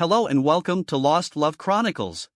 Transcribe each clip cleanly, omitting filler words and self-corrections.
Hello and welcome to Lost Love Chronicles.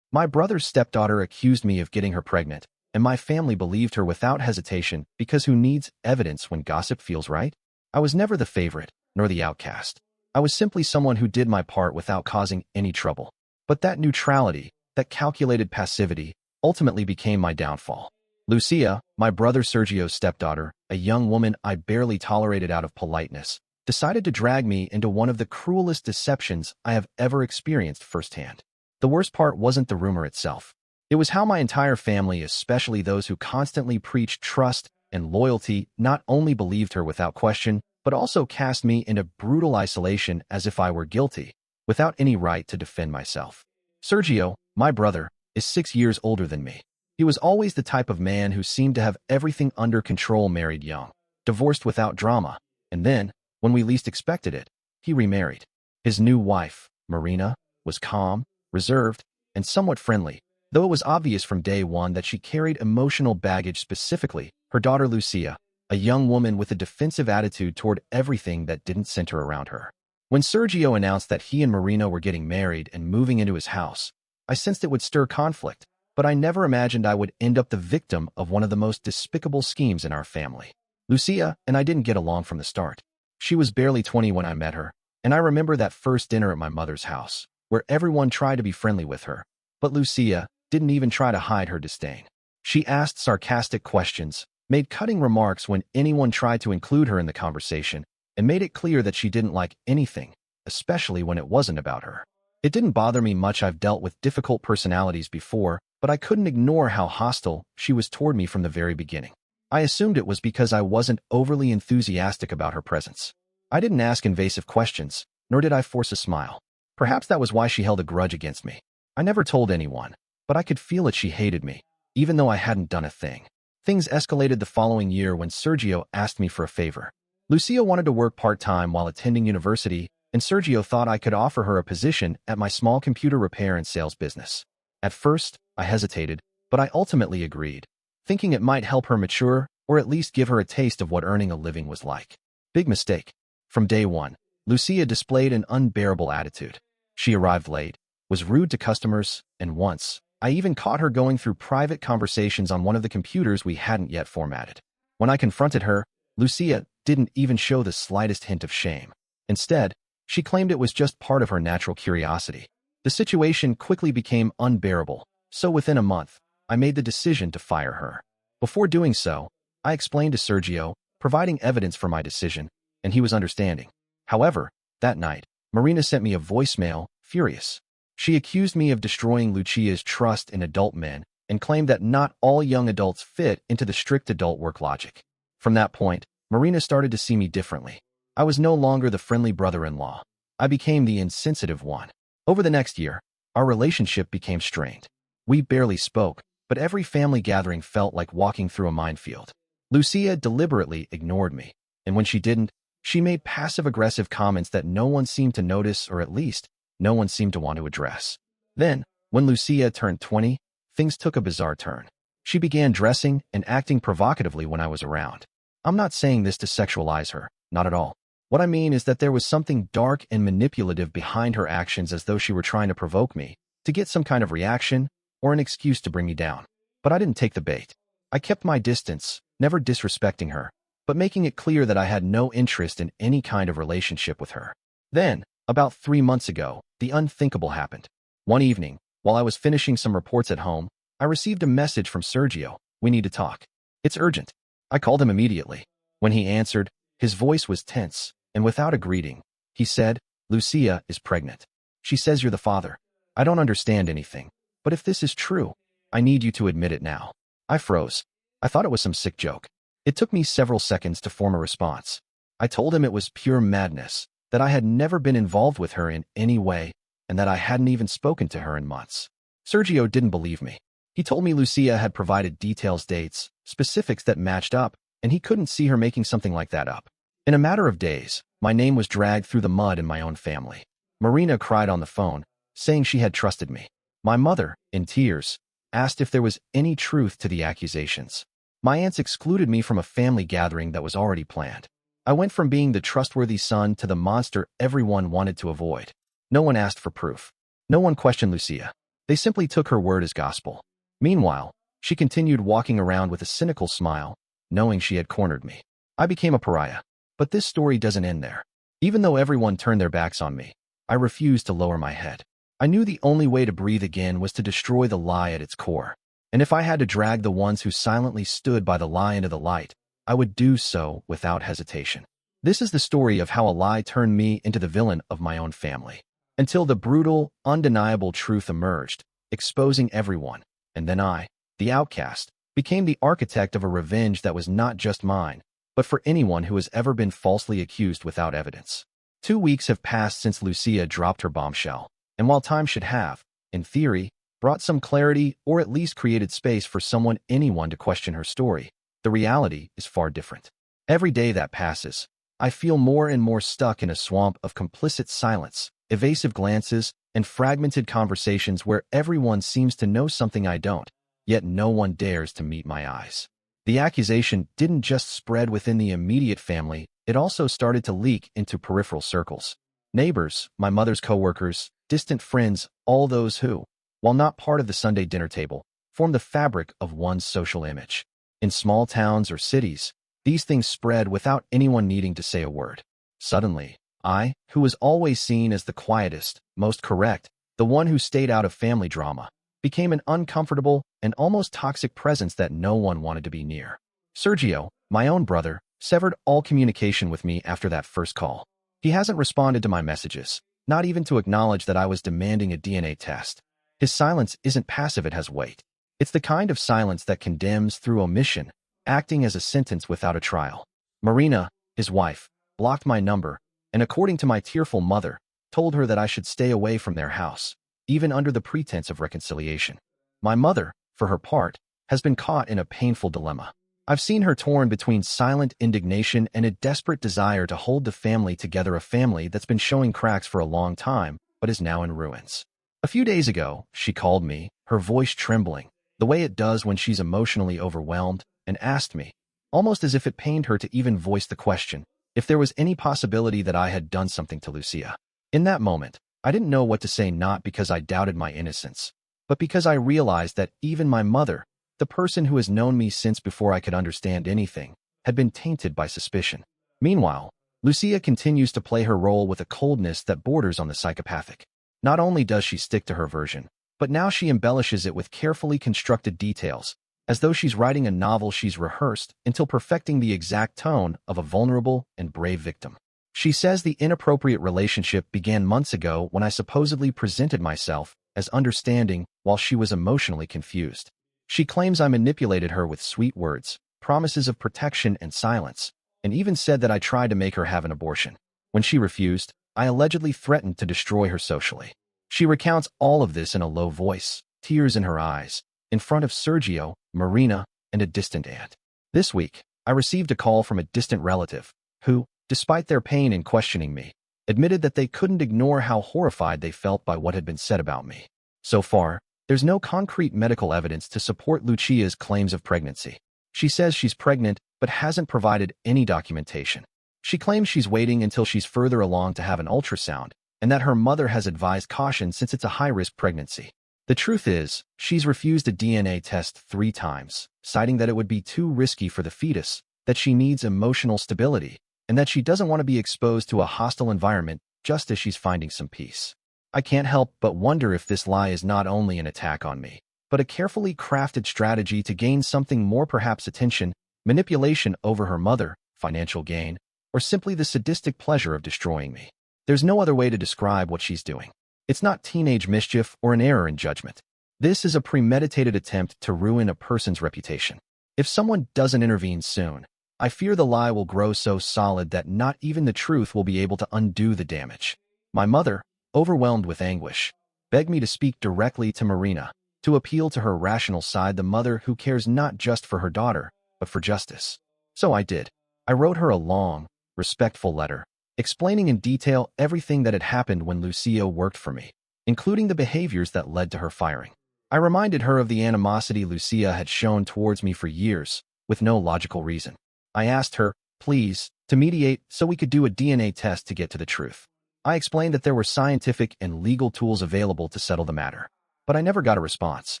My brother's stepdaughter accused me of getting her pregnant, and my family believed her without hesitation because who needs evidence when gossip feels right? I was never the favorite, nor the outcast. I was simply someone who did my part without causing any trouble. But that neutrality, that calculated passivity, ultimately became my downfall. Lucia, my brother Sergio's stepdaughter, a young woman I barely tolerated out of politeness, decided to drag me into one of the cruelest deceptions I have ever experienced firsthand. The worst part wasn't the rumor itself. It was how my entire family, especially those who constantly preached trust and loyalty, not only believed her without question, but also cast me into brutal isolation as if I were guilty, without any right to defend myself. Sergio, my brother, is 6 years older than me. He was always the type of man who seemed to have everything under control, married young, divorced without drama, and then, when we least expected it, he remarried. His new wife, Marina, was calm, reserved, and somewhat friendly, though it was obvious from day one that she carried emotional baggage, specifically her daughter Lucia, a young woman with a defensive attitude toward everything that didn't center around her. When Sergio announced that he and Marina were getting married and moving into his house, I sensed it would stir conflict, but I never imagined I would end up the victim of one of the most despicable schemes in our family. Lucia and I didn't get along from the start. She was barely 20 when I met her, and I remember that first dinner at my mother's house, where everyone tried to be friendly with her, but Lucia didn't even try to hide her disdain. She asked sarcastic questions, made cutting remarks when anyone tried to include her in the conversation, and made it clear that she didn't like anything, especially when it wasn't about her. It didn't bother me much. I've dealt with difficult personalities before, but I couldn't ignore how hostile she was toward me from the very beginning. I assumed it was because I wasn't overly enthusiastic about her presence. I didn't ask invasive questions, nor did I force a smile. Perhaps that was why she held a grudge against me. I never told anyone, but I could feel it. She hated me, even though I hadn't done a thing. Things escalated the following year when Sergio asked me for a favor. Lucia wanted to work part-time while attending university, and Sergio thought I could offer her a position at my small computer repair and sales business. At first, I hesitated, but I ultimately agreed, thinking it might help her mature or at least give her a taste of what earning a living was like. Big mistake. From day one, Lucia displayed an unbearable attitude. She arrived late, was rude to customers, and once, I even caught her going through private conversations on one of the computers we hadn't yet formatted. When I confronted her, Lucia didn't even show the slightest hint of shame. Instead, she claimed it was just part of her natural curiosity. The situation quickly became unbearable, so within a month, I made the decision to fire her. Before doing so, I explained to Sergio, providing evidence for my decision, and he was understanding. However, that night, Marina sent me a voicemail, furious. She accused me of destroying Lucia's trust in adult men and claimed that not all young adults fit into the strict adult work logic. From that point, Marina started to see me differently. I was no longer the friendly brother-in-law. I became the insensitive one. Over the next year, our relationship became strained. We barely spoke, but every family gathering felt like walking through a minefield. Lucia deliberately ignored me, and when she didn't, she made passive-aggressive comments that no one seemed to notice, or at least, no one seemed to want to address. Then, when Lucia turned 20, things took a bizarre turn. She began dressing and acting provocatively when I was around. I'm not saying this to sexualize her, not at all. What I mean is that there was something dark and manipulative behind her actions, as though she were trying to provoke me, to get some kind of reaction, or an excuse to bring me down. But I didn't take the bait. I kept my distance, never disrespecting her, but making it clear that I had no interest in any kind of relationship with her. Then, about 3 months ago, the unthinkable happened. One evening, while I was finishing some reports at home, I received a message from Sergio. "We need to talk. It's urgent." I called him immediately. When he answered, his voice was tense, and without a greeting, he said, "Lucia is pregnant. She says you're the father. I don't understand anything, but if this is true, I need you to admit it now." I froze. I thought it was some sick joke. It took me several seconds to form a response. I told him it was pure madness, that I had never been involved with her in any way, and that I hadn't even spoken to her in months. Sergio didn't believe me. He told me Lucia had provided details, dates, specifics that matched up, and he couldn't see her making something like that up. In a matter of days, my name was dragged through the mud in my own family. Marina cried on the phone, saying she had trusted me. My mother, in tears, asked if there was any truth to the accusations. My aunts excluded me from a family gathering that was already planned. I went from being the trustworthy son to the monster everyone wanted to avoid. No one asked for proof. No one questioned Lucia. They simply took her word as gospel. Meanwhile, she continued walking around with a cynical smile, knowing she had cornered me. I became a pariah. But this story doesn't end there. Even though everyone turned their backs on me, I refused to lower my head. I knew the only way to breathe again was to destroy the lie at its core. And if I had to drag the ones who silently stood by the lie into the light, I would do so without hesitation. This is the story of how a lie turned me into the villain of my own family. Until the brutal, undeniable truth emerged, exposing everyone. And then I, the outcast, became the architect of a revenge that was not just mine, but for anyone who has ever been falsely accused without evidence. 2 weeks have passed since Lucia dropped her bombshell, and while time should have, in theory, brought some clarity or at least created space for anyone to question her story, the reality is far different. Every day that passes, I feel more and more stuck in a swamp of complicit silence, evasive glances, and fragmented conversations where everyone seems to know something I don't, yet no one dares to meet my eyes. The accusation didn't just spread within the immediate family, it also started to leak into peripheral circles. Neighbors, my mother's coworkers, distant friends, all those who, while not part of the Sunday dinner table, form the fabric of one's social image. In small towns or cities, these things spread without anyone needing to say a word. Suddenly, I, who was always seen as the quietest, most correct, the one who stayed out of family drama, became an uncomfortable and almost toxic presence that no one wanted to be near. Sergio, my own brother, severed all communication with me after that first call. He hasn't responded to my messages, not even to acknowledge that I was demanding a DNA test. His silence isn't passive, it has weight. It's the kind of silence that condemns through omission, acting as a sentence without a trial. Marina, his wife, blocked my number, and according to my tearful mother, told her that I should stay away from their house, even under the pretense of reconciliation. My mother, for her part, has been caught in a painful dilemma. I've seen her torn between silent indignation and a desperate desire to hold the family together, a family that's been showing cracks for a long time, but is now in ruins. A few days ago, she called me, her voice trembling, the way it does when she's emotionally overwhelmed, and asked me, almost as if it pained her to even voice the question, if there was any possibility that I had done something to Lucia. In that moment, I didn't know what to say, not because I doubted my innocence, but because I realized that even my mother, the person who has known me since before I could understand anything, had been tainted by suspicion. Meanwhile, Lucia continues to play her role with a coldness that borders on the psychopathic. Not only does she stick to her version, but now she embellishes it with carefully constructed details, as though she's writing a novel she's rehearsed until perfecting the exact tone of a vulnerable and brave victim. She says the inappropriate relationship began months ago when I supposedly presented myself as understanding while she was emotionally confused. She claims I manipulated her with sweet words, promises of protection and silence, and even said that I tried to make her have an abortion. When she refused, I allegedly threatened to destroy her socially. She recounts all of this in a low voice, tears in her eyes, in front of Sergio, Marina, and a distant aunt. This week, I received a call from a distant relative, who, despite their pain in questioning me, admitted that they couldn't ignore how horrified they felt by what had been said about me. So far, there's no concrete medical evidence to support Lucia's claims of pregnancy. She says she's pregnant, but hasn't provided any documentation. She claims she's waiting until she's further along to have an ultrasound, and that her mother has advised caution since it's a high-risk pregnancy. The truth is, she's refused a DNA test 3 times, citing that it would be too risky for the fetus, that she needs emotional stability, and that she doesn't want to be exposed to a hostile environment just as she's finding some peace. I can't help but wonder if this lie is not only an attack on me, but a carefully crafted strategy to gain something more, perhaps attention, manipulation over her mother, financial gain, or simply the sadistic pleasure of destroying me. There's no other way to describe what she's doing. It's not teenage mischief or an error in judgment. This is a premeditated attempt to ruin a person's reputation. If someone doesn't intervene soon, I fear the lie will grow so solid that not even the truth will be able to undo the damage. My mother, overwhelmed with anguish, begged me to speak directly to Marina, to appeal to her rational side, the mother who cares not just for her daughter, but for justice. So I did. I wrote her a long, respectful letter, explaining in detail everything that had happened when Lucia worked for me, including the behaviors that led to her firing. I reminded her of the animosity Lucia had shown towards me for years, with no logical reason. I asked her, please, to mediate so we could do a DNA test to get to the truth. I explained that there were scientific and legal tools available to settle the matter, but I never got a response.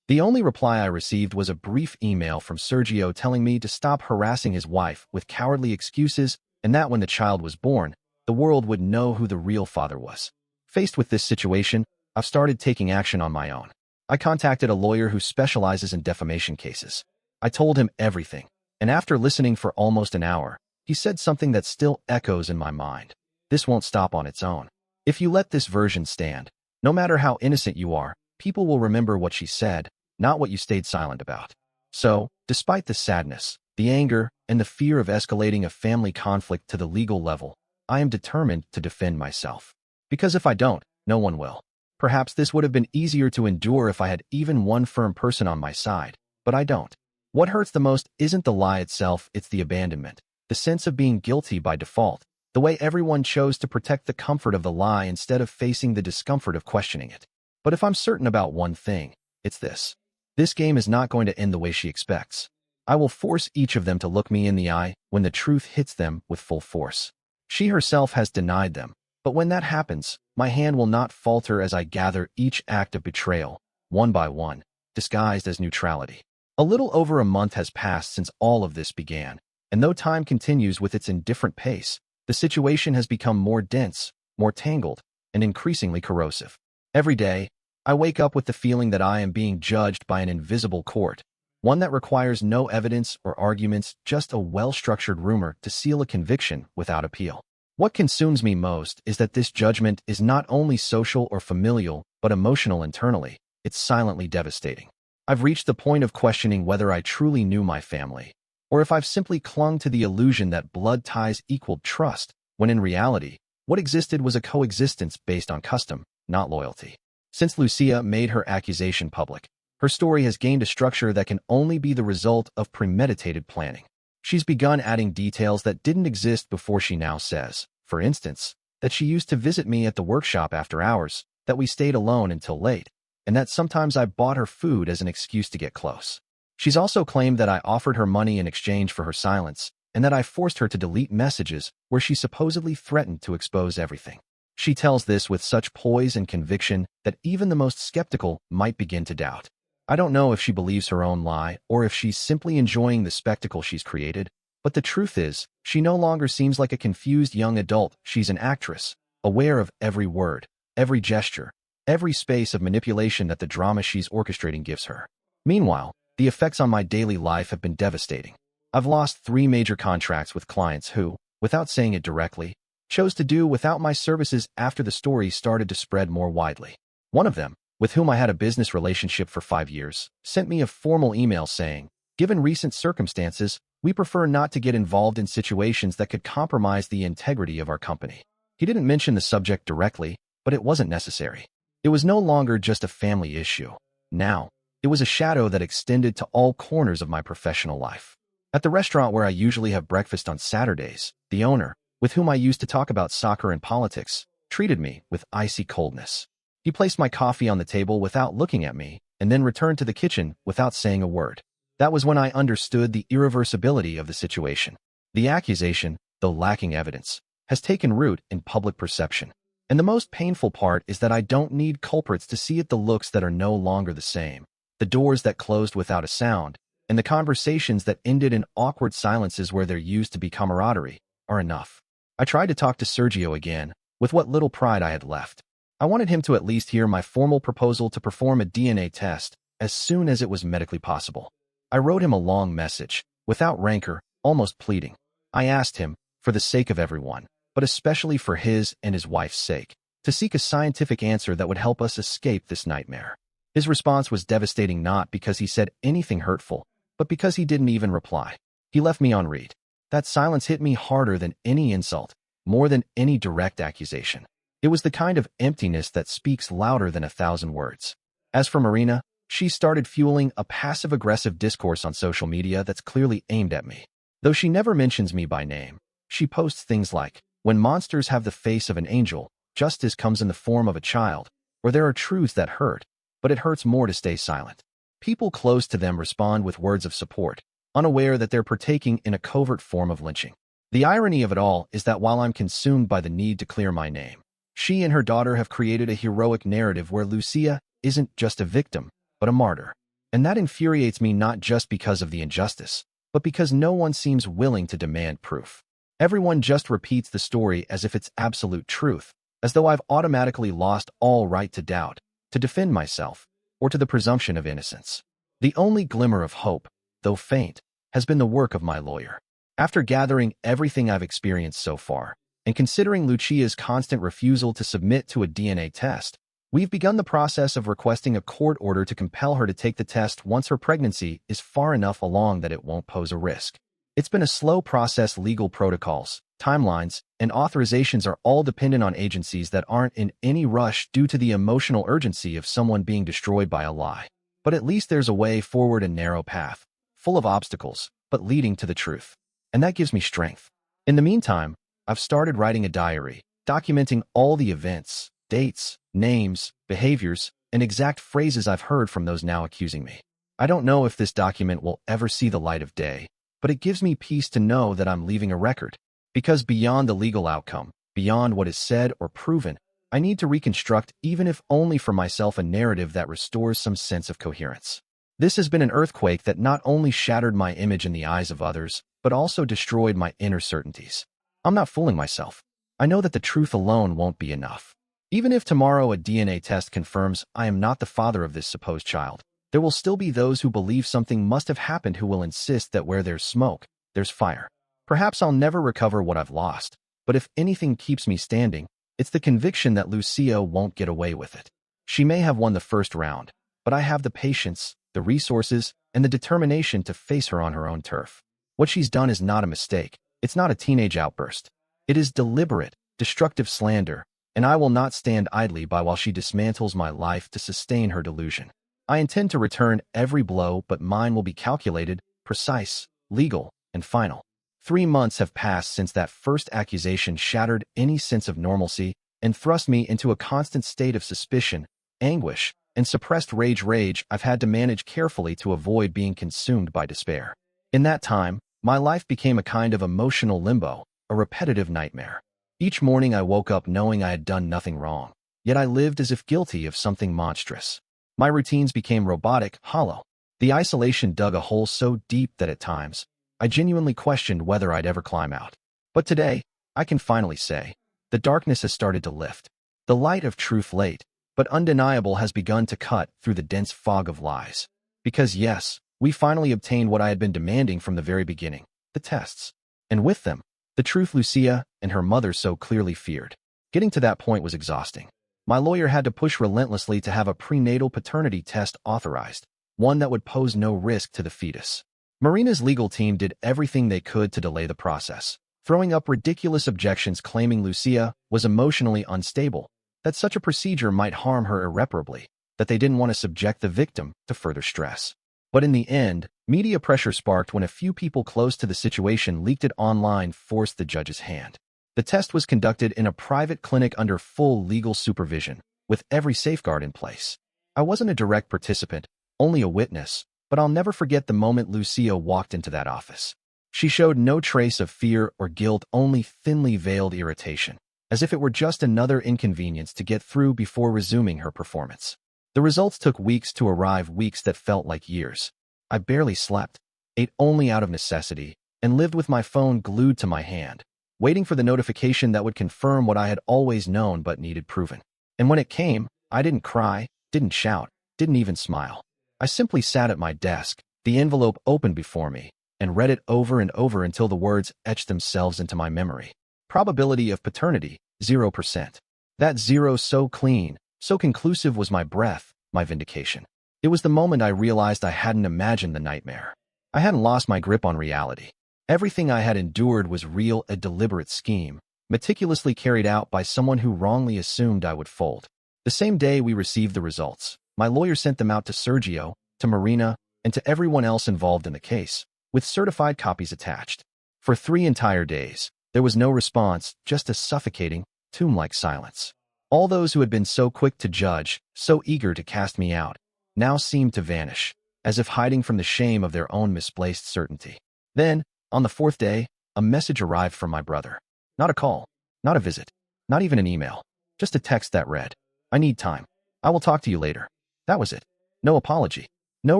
The only reply I received was a brief email from Sergio telling me to stop harassing his wife with cowardly excuses and that when the child was born, the world would know who the real father was. Faced with this situation, I've started taking action on my own. I contacted a lawyer who specializes in defamation cases. I told him everything, and after listening for almost an hour, he said something that still echoes in my mind. This won't stop on its own. If you let this version stand, no matter how innocent you are, people will remember what she said, not what you stayed silent about. So, despite the sadness, the anger, and the fear of escalating a family conflict to the legal level, I am determined to defend myself. Because if I don't, no one will. Perhaps this would have been easier to endure if I had even one firm person on my side, but I don't. What hurts the most isn't the lie itself, it's the abandonment, the sense of being guilty by default, the way everyone chose to protect the comfort of the lie instead of facing the discomfort of questioning it. But if I'm certain about one thing, it's this. This game is not going to end the way she expects. I will force each of them to look me in the eye when the truth hits them with full force. She herself has denied them, but when that happens, my hand will not falter as I gather each act of betrayal, one by one, disguised as neutrality. A little over a month has passed since all of this began, and though time continues with its indifferent pace, the situation has become more dense, more tangled, and increasingly corrosive. Every day, I wake up with the feeling that I am being judged by an invisible court, one that requires no evidence or arguments, just a well-structured rumor to seal a conviction without appeal. What consumes me most is that this judgment is not only social or familial, but emotional internally. It's silently devastating. I've reached the point of questioning whether I truly knew my family, or if I've simply clung to the illusion that blood ties equaled trust, when in reality, what existed was a coexistence based on custom, not loyalty. Since Lucia made her accusation public, her story has gained a structure that can only be the result of premeditated planning. She's begun adding details that didn't exist before. She now says, for instance, that she used to visit me at the workshop after hours, that we stayed alone until late, and that sometimes I bought her food as an excuse to get close. She's also claimed that I offered her money in exchange for her silence, and that I forced her to delete messages where she supposedly threatened to expose everything. She tells this with such poise and conviction that even the most skeptical might begin to doubt. I don't know if she believes her own lie or if she's simply enjoying the spectacle she's created, but the truth is, she no longer seems like a confused young adult. She's an actress, aware of every word, every gesture, every space of manipulation that the drama she's orchestrating gives her. Meanwhile, the effects on my daily life have been devastating. I've lost 3 major contracts with clients who, without saying it directly, chose to do without my services after the story started to spread more widely. One of them, with whom I had a business relationship for 5 years, sent me a formal email saying, "Given recent circumstances, we prefer not to get involved in situations that could compromise the integrity of our company." He didn't mention the subject directly, but it wasn't necessary. It was no longer just a family issue. Now, it was a shadow that extended to all corners of my professional life. At the restaurant where I usually have breakfast on Saturdays, the owner, with whom I used to talk about soccer and politics, treated me with icy coldness. He placed my coffee on the table without looking at me, and then returned to the kitchen without saying a word. That was when I understood the irreversibility of the situation. The accusation, though lacking evidence, has taken root in public perception. And the most painful part is that I don't need culprits to see it. The looks that are no longer the same, the doors that closed without a sound, and the conversations that ended in awkward silences where there used to be camaraderie, are enough. I tried to talk to Sergio again, with what little pride I had left. I wanted him to at least hear my formal proposal to perform a DNA test as soon as it was medically possible. I wrote him a long message, without rancor, almost pleading. I asked him, for the sake of everyone, but especially for his and his wife's sake, to seek a scientific answer that would help us escape this nightmare. His response was devastating, not because he said anything hurtful, but because he didn't even reply. He left me on read. That silence hit me harder than any insult, more than any direct accusation. It was the kind of emptiness that speaks louder than 1,000 words. As for Marina, she started fueling a passive-aggressive discourse on social media that's clearly aimed at me. Though she never mentions me by name, she posts things like, "When monsters have the face of an angel, justice comes in the form of a child," or "There are truths that hurt, but it hurts more to stay silent." People close to them respond with words of support, unaware that they're partaking in a covert form of lynching. The irony of it all is that while I'm consumed by the need to clear my name, She and her daughter have created a heroic narrative where Lucia isn't just a victim, but a martyr. And that infuriates me not just because of the injustice, but because no one seems willing to demand proof. Everyone just repeats the story as if it's absolute truth, as though I've automatically lost all right to doubt, to defend myself, or to the presumption of innocence. The only glimmer of hope, though faint, has been the work of my lawyer. After gathering everything I've experienced so far, and considering Lucia's constant refusal to submit to a DNA test, we've begun the process of requesting a court order to compel her to take the test once her pregnancy is far enough along that it won't pose a risk. It's been a slow process. Legal protocols, timelines, and authorizations are all dependent on agencies that aren't in any rush due to the emotional urgency of someone being destroyed by a lie. But at least there's a way forward, a narrow path, full of obstacles, but leading to the truth. And that gives me strength. In the meantime, I've started writing a diary, documenting all the events, dates, names, behaviors, and exact phrases I've heard from those now accusing me. I don't know if this document will ever see the light of day, but it gives me peace to know that I'm leaving a record. Because beyond the legal outcome, beyond what is said or proven, I need to reconstruct, even if only for myself, a narrative that restores some sense of coherence. This has been an earthquake that not only shattered my image in the eyes of others, but also destroyed my inner certainties. I'm not fooling myself. I know that the truth alone won't be enough. Even if tomorrow a DNA test confirms I am not the father of this supposed child, there will still be those who believe something must have happened, who will insist that where there's smoke, there's fire. Perhaps I'll never recover what I've lost, but if anything keeps me standing, it's the conviction that Lucia won't get away with it. She may have won the first round, but I have the patience, the resources, and the determination to face her on her own turf. What she's done is not a mistake. It's not a teenage outburst. It is deliberate, destructive slander, and I will not stand idly by while she dismantles my life to sustain her delusion. I intend to return every blow, but mine will be calculated, precise, legal, and final. 3 months have passed since that first accusation shattered any sense of normalcy and thrust me into a constant state of suspicion, anguish, and suppressed rage I've had to manage carefully to avoid being consumed by despair. In that time, my life became a kind of emotional limbo, a repetitive nightmare. Each morning I woke up knowing I had done nothing wrong, yet I lived as if guilty of something monstrous. My routines became robotic, hollow. The isolation dug a hole so deep that at times, I genuinely questioned whether I'd ever climb out. But today, I can finally say, the darkness has started to lift. The light of truth, late, but undeniable, has begun to cut through the dense fog of lies. Because yes, we finally obtained what I had been demanding from the very beginning, the tests. And with them, the truth Lucia and her mother so clearly feared. Getting to that point was exhausting. My lawyer had to push relentlessly to have a prenatal paternity test authorized, one that would pose no risk to the fetus. Marina's legal team did everything they could to delay the process, throwing up ridiculous objections claiming Lucia was emotionally unstable, that such a procedure might harm her irreparably, that they didn't want to subject the victim to further stress. But in the end, media pressure sparked when a few people close to the situation leaked it online, forced the judge's hand. The test was conducted in a private clinic under full legal supervision, with every safeguard in place. I wasn't a direct participant, only a witness, but I'll never forget the moment Lucia walked into that office. She showed no trace of fear or guilt, only thinly veiled irritation, as if it were just another inconvenience to get through before resuming her performance. The results took weeks to arrive, weeks that felt like years. I barely slept, ate only out of necessity, and lived with my phone glued to my hand, waiting for the notification that would confirm what I had always known but needed proven. And when it came, I didn't cry, didn't shout, didn't even smile. I simply sat at my desk, the envelope open before me, and read it over and over until the words etched themselves into my memory. Probability of paternity, 0%. That zero, so clean, so conclusive, was my breath, my vindication. It was the moment I realized I hadn't imagined the nightmare. I hadn't lost my grip on reality. Everything I had endured was real, a deliberate scheme, meticulously carried out by someone who wrongly assumed I would fold. The same day we received the results, my lawyer sent them out to Sergio, to Marina, and to everyone else involved in the case, with certified copies attached. For 3 entire days, there was no response, just a suffocating, tomb-like silence. All those who had been so quick to judge, so eager to cast me out, now seemed to vanish, as if hiding from the shame of their own misplaced certainty. Then, on the 4th day, a message arrived from my brother. Not a call, not a visit, not even an email. Just a text that read, "I need time. I will talk to you later." That was it. No apology. No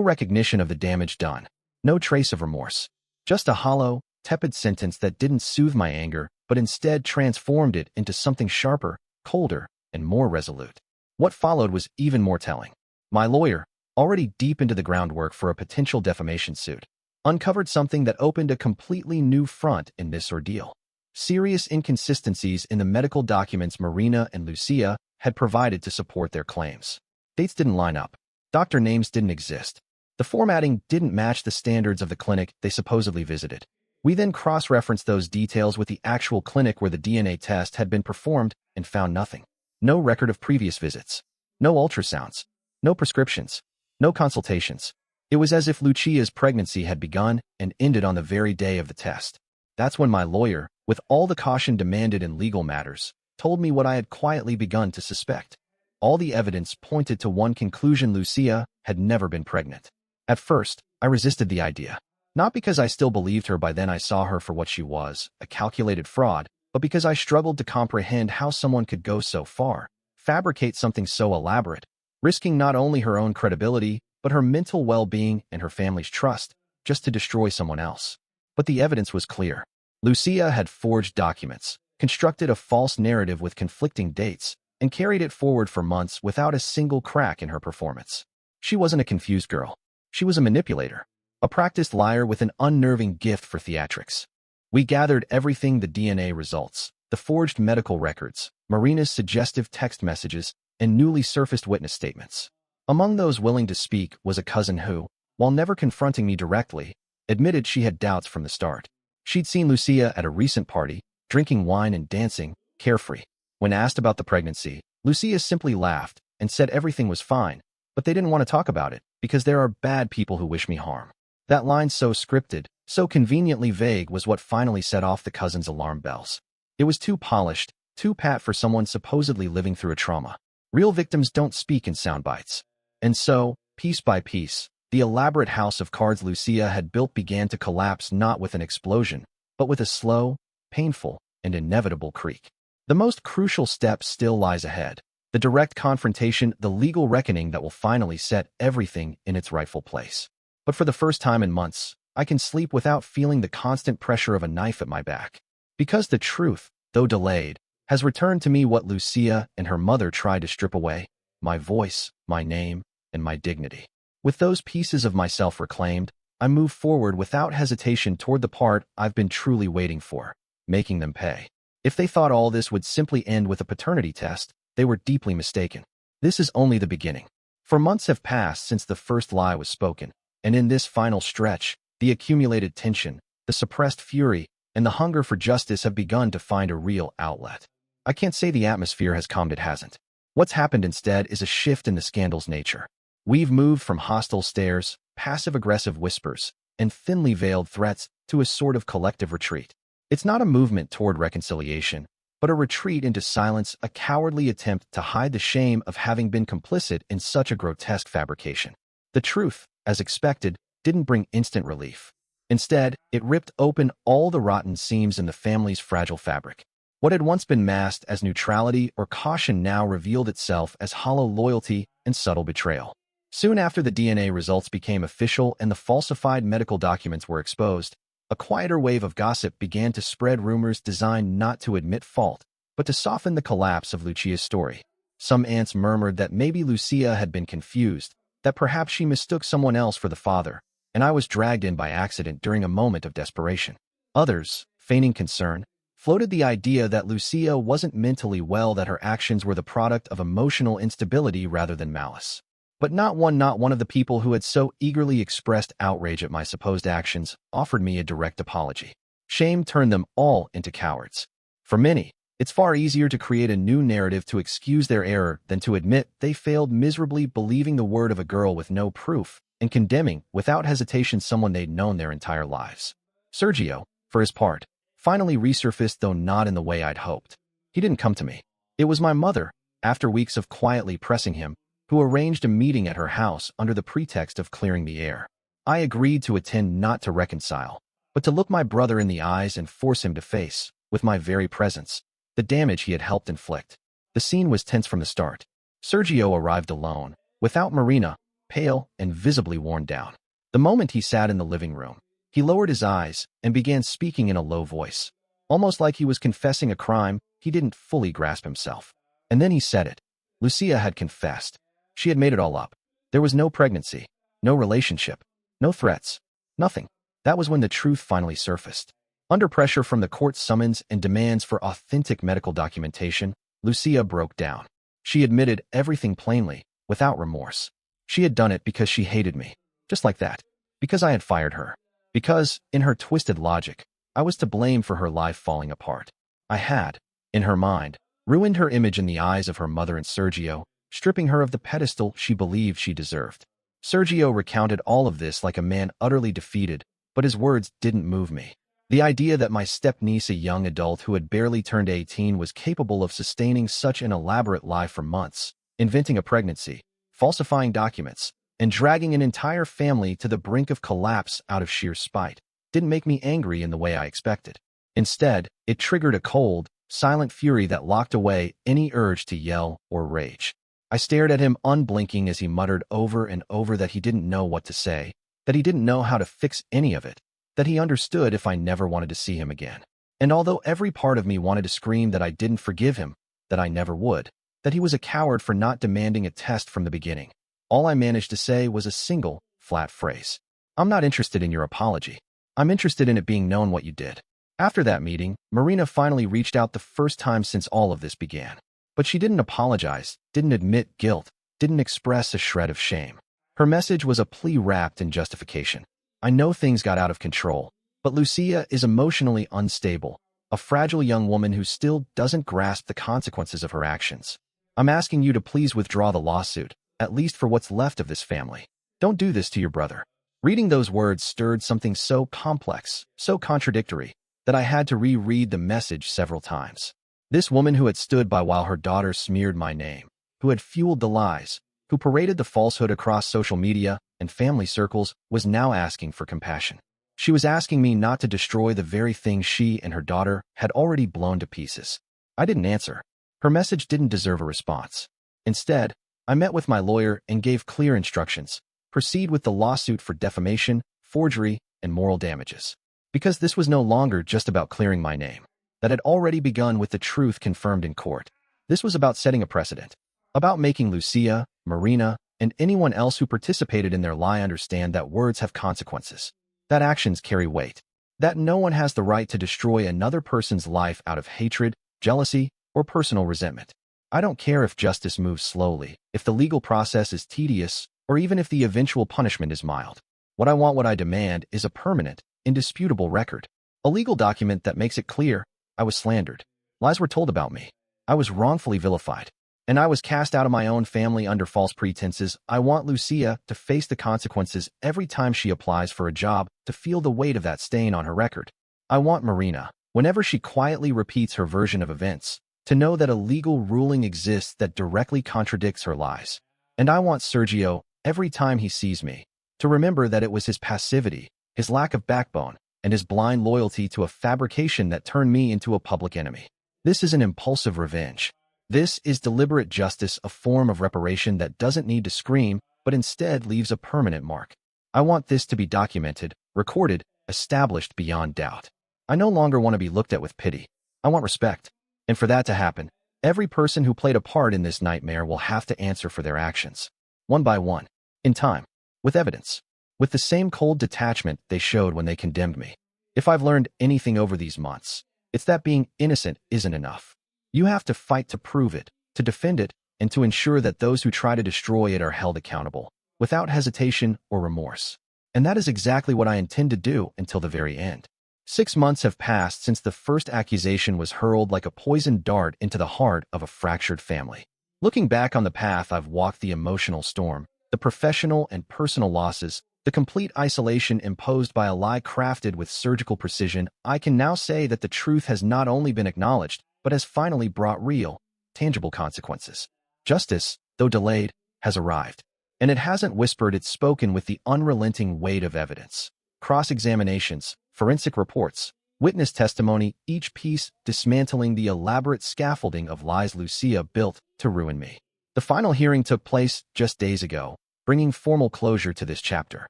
recognition of the damage done. No trace of remorse. Just a hollow, tepid sentence that didn't soothe my anger, but instead transformed it into something sharper, colder, and more resolute. What followed was even more telling. My lawyer, already deep into the groundwork for a potential defamation suit, uncovered something that opened a completely new front in this ordeal. Serious inconsistencies in the medical documents Marina and Lucia had provided to support their claims. Dates didn't line up. Doctor names didn't exist. The formatting didn't match the standards of the clinic they supposedly visited. We then cross-referenced those details with the actual clinic where the DNA test had been performed and found nothing. No record of previous visits. No ultrasounds. No prescriptions. No consultations. It was as if Lucia's pregnancy had begun and ended on the very day of the test. That's when my lawyer, with all the caution demanded in legal matters, told me what I had quietly begun to suspect. All the evidence pointed to one conclusion: Lucia had never been pregnant. At first, I resisted the idea. Not because I still believed her. By then I saw her for what she was, a calculated fraud, but because I struggled to comprehend how someone could go so far, fabricate something so elaborate, risking not only her own credibility, but her mental well-being and her family's trust, just to destroy someone else. But the evidence was clear. Lucia had forged documents, constructed a false narrative with conflicting dates, and carried it forward for months without a single crack in her performance. She wasn't a confused girl. She was a manipulator, a practiced liar with an unnerving gift for theatrics. We gathered everything: the DNA results, the forged medical records, Marina's suggestive text messages, and newly surfaced witness statements. Among those willing to speak was a cousin who, while never confronting me directly, admitted she had doubts from the start. She'd seen Lucia at a recent party, drinking wine and dancing, carefree. When asked about the pregnancy, Lucia simply laughed and said everything was fine, but they didn't want to talk about it because there are bad people who wish me harm. That line, so scripted, so conveniently vague, was what finally set off the cousin's alarm bells. It was too polished, too pat for someone supposedly living through a trauma. Real victims don't speak in sound bites. And so, piece by piece, the elaborate house of cards Lucia had built began to collapse, not with an explosion, but with a slow, painful, and inevitable creak. The most crucial step still lies ahead: the direct confrontation, the legal reckoning that will finally set everything in its rightful place. But for the first time in months, I can sleep without feeling the constant pressure of a knife at my back. Because the truth, though delayed, has returned to me: what Lucia and her mother tried to strip away: my voice, my name, and my dignity. With those pieces of myself reclaimed, I move forward without hesitation toward the part I've been truly waiting for: making them pay. If they thought all this would simply end with a paternity test, they were deeply mistaken. This is only the beginning. For months have passed since the first lie was spoken, and in this final stretch, the accumulated tension, the suppressed fury, and the hunger for justice have begun to find a real outlet. I can't say the atmosphere has calmed; it hasn't. What's happened instead is a shift in the scandal's nature. We've moved from hostile stares, passive-aggressive whispers, and thinly veiled threats to a sort of collective retreat. It's not a movement toward reconciliation, but a retreat into silence, a cowardly attempt to hide the shame of having been complicit in such a grotesque fabrication. The truth, as expected, didn't bring instant relief. Instead, it ripped open all the rotten seams in the family's fragile fabric. What had once been masked as neutrality or caution now revealed itself as hollow loyalty and subtle betrayal. Soon after the DNA results became official and the falsified medical documents were exposed, a quieter wave of gossip began to spread, rumors designed not to admit fault, but to soften the collapse of Lucia's story. Some aunts murmured that maybe Lucia had been confused, that perhaps she mistook someone else for the father, and I was dragged in by accident during a moment of desperation. Others, feigning concern, floated the idea that Lucia wasn't mentally well, that her actions were the product of emotional instability rather than malice. But not one of the people who had so eagerly expressed outrage at my supposed actions offered me a direct apology. Shame turned them all into cowards. For many, it's far easier to create a new narrative to excuse their error than to admit they failed miserably, believing the word of a girl with no proof, and condemning, without hesitation, someone they'd known their entire lives. Sergio, for his part, finally resurfaced, though not in the way I'd hoped. He didn't come to me. It was my mother, after weeks of quietly pressing him, who arranged a meeting at her house under the pretext of clearing the air. I agreed to attend, not to reconcile, but to look my brother in the eyes and force him to face, with my very presence, the damage he had helped inflict. The scene was tense from the start. Sergio arrived alone, without Marina, pale and visibly worn down. The moment he sat in the living room, he lowered his eyes and began speaking in a low voice, almost like he was confessing a crime he didn't fully grasp himself. And then he said it. Lucia had confessed. She had made it all up. There was no pregnancy, no relationship, no threats, nothing. That was when the truth finally surfaced. Under pressure from the court summons and demands for authentic medical documentation, Lucia broke down. She admitted everything plainly, without remorse. She had done it because she hated me. Just like that. Because I had fired her. Because, in her twisted logic, I was to blame for her life falling apart. I had, in her mind, ruined her image in the eyes of her mother and Sergio, stripping her of the pedestal she believed she deserved. Sergio recounted all of this like a man utterly defeated, but his words didn't move me. The idea that my stepniece, a young adult who had barely turned 18, was capable of sustaining such an elaborate lie for months, inventing a pregnancy, falsifying documents, and dragging an entire family to the brink of collapse out of sheer spite, didn't make me angry in the way I expected. Instead, it triggered a cold, silent fury that locked away any urge to yell or rage. I stared at him unblinking as he muttered over and over that he didn't know what to say, that he didn't know how to fix any of it, that he understood if I never wanted to see him again. And although every part of me wanted to scream that I didn't forgive him, that I never would, that he was a coward for not demanding a test from the beginning, all I managed to say was a single, flat phrase. I'm not interested in your apology. I'm interested in it being known what you did. After that meeting, Marina finally reached out, the first time since all of this began. But she didn't apologize, didn't admit guilt, didn't express a shred of shame. Her message was a plea wrapped in justification. I know things got out of control, but Lucia is emotionally unstable, a fragile young woman who still doesn't grasp the consequences of her actions. I'm asking you to please withdraw the lawsuit, at least for what's left of this family. Don't do this to your brother. Reading those words stirred something so complex, so contradictory, that I had to reread the message several times. This woman who had stood by while her daughter smeared my name, who had fueled the lies, who paraded the falsehood across social media and family circles, was now asking for compassion. She was asking me not to destroy the very thing she and her daughter had already blown to pieces. I didn't answer. Her message didn't deserve a response. Instead, I met with my lawyer and gave clear instructions. Proceed with the lawsuit for defamation, forgery, and moral damages. Because this was no longer just about clearing my name. That had already begun with the truth confirmed in court. This was about setting a precedent. About making Lucia, Marina, and anyone else who participated in their lie understand that words have consequences. That actions carry weight. That no one has the right to destroy another person's life out of hatred, jealousy, or personal resentment. I don't care if justice moves slowly, if the legal process is tedious, or even if the eventual punishment is mild. What I demand is a permanent, indisputable record. A legal document that makes it clear I was slandered. Lies were told about me. I was wrongfully vilified. And I was cast out of my own family under false pretenses. I want Lucia to face the consequences every time she applies for a job, to feel the weight of that stain on her record. I want Marina, whenever she quietly repeats her version of events, to know that a legal ruling exists that directly contradicts her lies. And I want Sergio, every time he sees me, to remember that it was his passivity, his lack of backbone, and his blind loyalty to a fabrication that turned me into a public enemy. This is an impulsive revenge. This is deliberate justice, a form of reparation that doesn't need to scream, but instead leaves a permanent mark. I want this to be documented, recorded, established beyond doubt. I no longer want to be looked at with pity. I want respect. And for that to happen, every person who played a part in this nightmare will have to answer for their actions. One by one. In time. With evidence. With the same cold detachment they showed when they condemned me. If I've learned anything over these months, it's that being innocent isn't enough. You have to fight to prove it, to defend it, and to ensure that those who try to destroy it are held accountable, without hesitation or remorse. And that is exactly what I intend to do until the very end. 6 months have passed since the first accusation was hurled like a poisoned dart into the heart of a fractured family. Looking back on the path I've walked, the emotional storm, the professional and personal losses, the complete isolation imposed by a lie crafted with surgical precision, I can now say that the truth has not only been acknowledged, but has finally brought real, tangible consequences. Justice, though delayed, has arrived. And it hasn't whispered, it's spoken with the unrelenting weight of evidence. Cross-examinations, forensic reports, Witness testimony, each piece dismantling the elaborate scaffolding of lies Lucia built to ruin me. The final hearing took place just days ago, bringing formal closure to this chapter.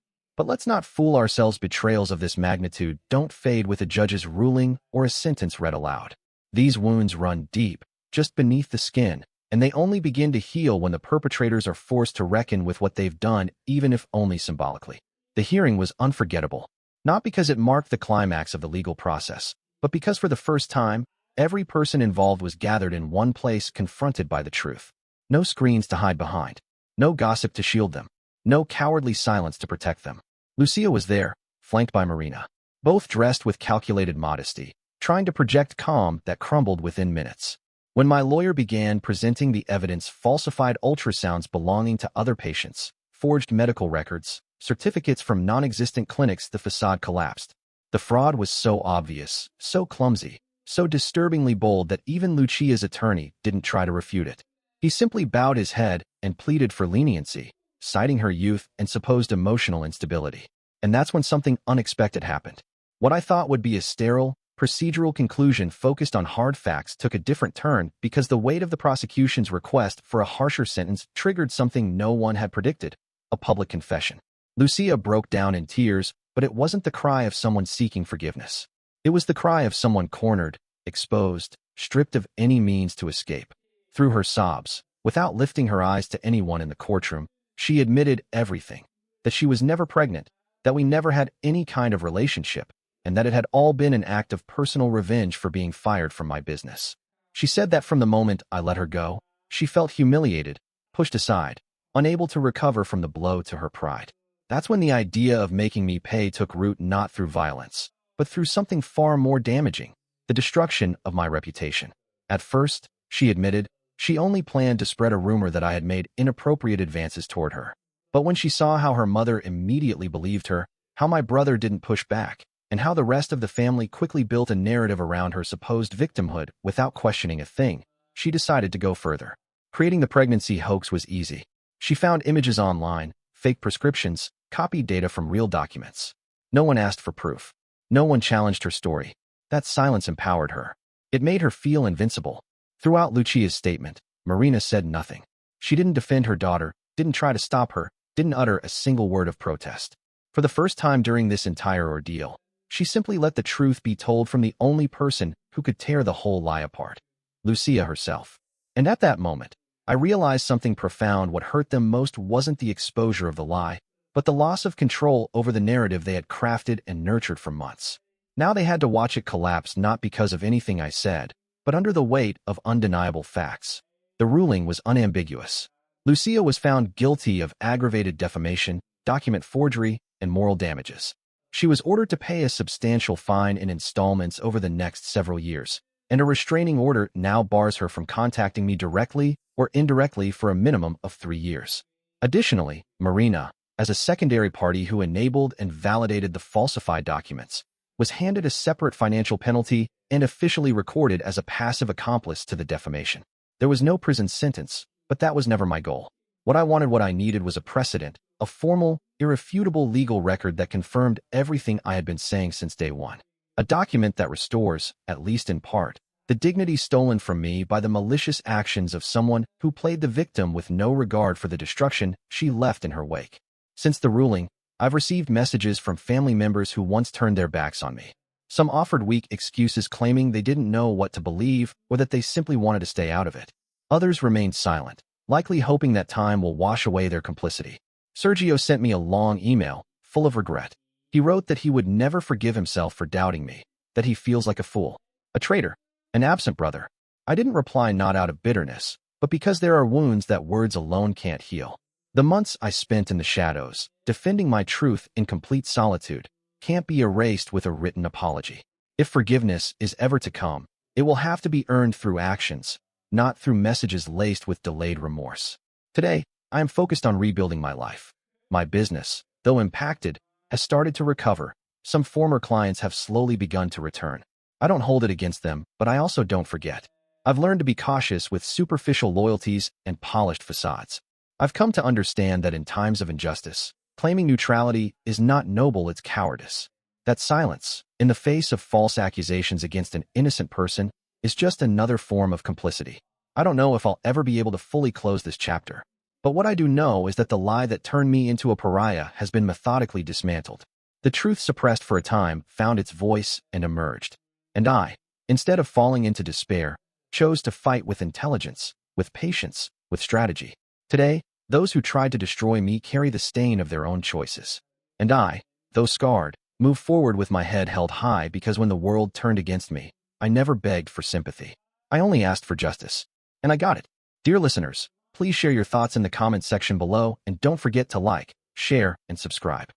But let's not fool ourselves, betrayals of this magnitude don't fade with a judge's ruling or a sentence read aloud. These wounds run deep, just beneath the skin, and they only begin to heal when the perpetrators are forced to reckon with what they've done, even if only symbolically. The hearing was unforgettable, not because it marked the climax of the legal process, but because for the first time, every person involved was gathered in one place, confronted by the truth. No screens to hide behind, no gossip to shield them, no cowardly silence to protect them. Lucia was there, flanked by Marina, both dressed with calculated modesty, trying to project calm that crumbled within minutes. When my lawyer began presenting the evidence, falsified ultrasounds belonging to other patients, forged medical records, certificates from non-existent clinics, the facade collapsed. The fraud was so obvious, so clumsy, so disturbingly bold that even Lucia's attorney didn't try to refute it. He simply bowed his head and pleaded for leniency, citing her youth and supposed emotional instability. And that's when something unexpected happened. What I thought would be a sterile, procedural conclusion focused on hard facts took a different turn because the weight of the prosecution's request for a harsher sentence triggered something no one had predicted: a public confession. Lucia broke down in tears, but it wasn't the cry of someone seeking forgiveness. It was the cry of someone cornered, exposed, stripped of any means to escape. Through her sobs, without lifting her eyes to anyone in the courtroom, she admitted everything: that she was never pregnant, that we never had any kind of relationship, and that it had all been an act of personal revenge for being fired from my business. She said that from the moment I let her go, she felt humiliated, pushed aside, unable to recover from the blow to her pride. That's when the idea of making me pay took root, not through violence, but through something far more damaging: the destruction of my reputation. At first, she admitted, she only planned to spread a rumor that I had made inappropriate advances toward her. But when she saw how her mother immediately believed her, how my brother didn't push back, and how the rest of the family quickly built a narrative around her supposed victimhood without questioning a thing, she decided to go further. Creating the pregnancy hoax was easy. She found images online, fake prescriptions, copied data from real documents. No one asked for proof. No one challenged her story. That silence empowered her. It made her feel invincible. Throughout Lucia's statement, Marina said nothing. She didn't defend her daughter, didn't try to stop her, didn't utter a single word of protest. For the first time during this entire ordeal, she simply let the truth be told from the only person who could tear the whole lie apart: Lucia herself. And at that moment, I realized something profound. What hurt them most wasn't the exposure of the lie, but the loss of control over the narrative they had crafted and nurtured for months. Now they had to watch it collapse, not because of anything I said, but under the weight of undeniable facts. The ruling was unambiguous. Lucia was found guilty of aggravated defamation, document forgery, and moral damages. She was ordered to pay a substantial fine in installments over the next several years, and a restraining order now bars her from contacting me directly or indirectly for a minimum of 3 years. Additionally, Marina, as a secondary party who enabled and validated the falsified documents, was handed a separate financial penalty and officially recorded as a passive accomplice to the defamation. There was no prison sentence, but that was never my goal. What I needed was a precedent, a formal, irrefutable legal record that confirmed everything I had been saying since day one. A document that restores, at least in part, the dignity stolen from me by the malicious actions of someone who played the victim with no regard for the destruction she left in her wake. Since the ruling, I've received messages from family members who once turned their backs on me. Some offered weak excuses, claiming they didn't know what to believe or that they simply wanted to stay out of it. Others remained silent, likely hoping that time will wash away their complicity. Sergio sent me a long email, full of regret. He wrote that he would never forgive himself for doubting me, that he feels like a fool, a traitor, an absent brother. I didn't reply, not out of bitterness, but because there are wounds that words alone can't heal. The months I spent in the shadows, defending my truth in complete solitude, can't be erased with a written apology. If forgiveness is ever to come, it will have to be earned through actions, not through messages laced with delayed remorse. Today, I am focused on rebuilding my life. My business, though impacted, has started to recover. Some former clients have slowly begun to return. I don't hold it against them, but I also don't forget. I've learned to be cautious with superficial loyalties and polished facades. I've come to understand that in times of injustice, claiming neutrality is not noble, it's cowardice. That silence, in the face of false accusations against an innocent person is just another form of complicity. I don't know if I'll ever be able to fully close this chapter, but what I do know is that the lie that turned me into a pariah has been methodically dismantled. The truth suppressed for a time found its voice and emerged. And I, instead of falling into despair, chose to fight with intelligence, with patience, with strategy. Today, those who tried to destroy me carry the stain of their own choices. And I, though scarred, move forward with my head held high because when the world turned against me, I never begged for sympathy. I only asked for justice. And I got it. Dear listeners, please share your thoughts in the comments section below and don't forget to like, share, and subscribe.